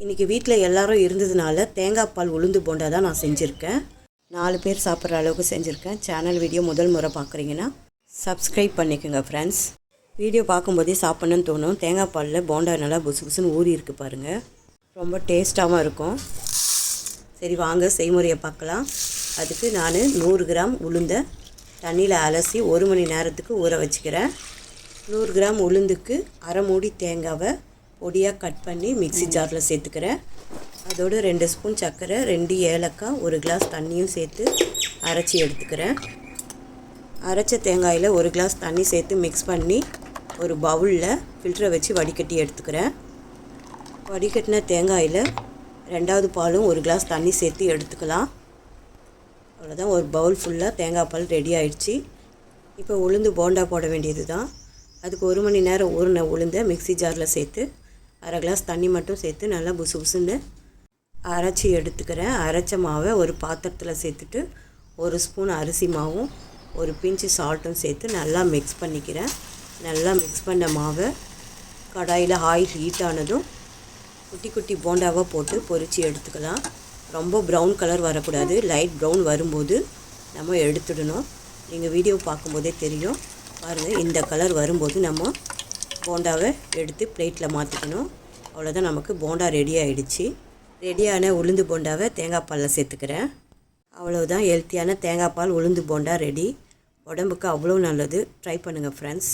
இன்றைக்கி வீட்டில் எல்லோரும் இருந்ததுனால தேங்காய் பால் உளுந்து போண்டா தான் நான் செஞ்சுருக்கேன். 4 பேர் சாப்பிட்ற அளவுக்கு செஞ்சுருக்கேன். சேனல் வீடியோ முதல் முறை பார்க்குறீங்கன்னா சப்ஸ்கிரைப் பண்ணிக்கோங்க ஃப்ரெண்ட்ஸ். வீடியோ பார்க்கும்போதே சாப்பிட்ணுன்னு தோணும். தேங்காய் பாலில் போண்டா நல்லா புசு புசுன்னு ஊறி இருக்குது பாருங்கள். ரொம்ப டேஸ்ட்டாகவும் இருக்கும். சரி வாங்க செய்முறையை பார்க்கலாம். அதுக்கு நான் 100 கிராம் உளுந்தை தண்ணியில் அலசி 1 மணி நேரத்துக்கு ஊற வச்சுக்கிறேன். 100 கிராம் உளுந்துக்கு அரை மூடி தேங்காவை பொடியாக கட் பண்ணி மிக்ஸி ஜாரில் சேர்த்துக்கிறேன். அதோடு 2 ஸ்பூன் சர்க்கரை, 2 ஏலக்காய், 1 கிளாஸ் தண்ணியும் சேர்த்து அரைச்சி எடுத்துக்கிறேன். அரைச்ச தேங்காயில் 1 கிளாஸ் தண்ணி சேர்த்து மிக்ஸ் பண்ணி ஒரு பவுலில் ஃபில்டரை வச்சு வடிகட்டி எடுத்துக்கிறேன். வடிகட்டின தேங்காயில் 2வது பாலும் 1 கிளாஸ் தண்ணி சேர்த்து எடுத்துக்கலாம். அவ்வளோதான், ஒரு பவுல் ஃபுல்லாக தேங்காய் பால் ரெடி ஆகிடுச்சு. இப்போ உளுந்து போண்டா போட வேண்டியது தான். அதுக்கு 1 மணி நேரம் ஊறின உளுந்தை மிக்ஸி ஜாரில் சேர்த்து அரை கிளாஸ் தண்ணி மட்டும் சேர்த்து நல்லா புசு புசுன்னு அரைச்சி எடுத்துக்கிறேன். அரைச்ச மாவை ஒரு பாத்திரத்தில் சேர்த்துட்டு 1 ஸ்பூன் அரிசி மாவும் 1 பிஞ்சு சால்ட்டும் சேர்த்து நல்லா மிக்ஸ் பண்ணிக்கிறேன். நல்லா மிக்ஸ் பண்ண மாவை கடாயில் ஆயில் ஹீட் ஆனதும் குட்டி குட்டி போண்டாவாக போட்டு பொரித்து எடுத்துக்கலாம். ரொம்ப ப்ரௌன் கலர் வரக்கூடாது. லைட் ப்ரௌன் வரும்போது நம்ம எடுத்துடணும். நீங்கள் வீடியோ பார்க்கும்போதே தெரியும் பாருங்கள். இந்த கலர் வரும்போது நம்ம போண்டாவை எடுத்து பிளேட்டில் மாற்றிக்கணும். அவ்வளோதான், நமக்கு போண்டா ரெடி ஆகிடுச்சு. ரெடியான உளுந்து போண்டாவை தேங்காய் பாலில் சேர்த்துக்கிறேன். அவ்வளோதான், ஹெல்த்தியான தேங்காய் பால் உளுந்து போண்டா ரெடி. உடம்புக்கு அவ்வளோ நல்லது. ட்ரை பண்ணுங்கள் ஃப்ரெண்ட்ஸ்.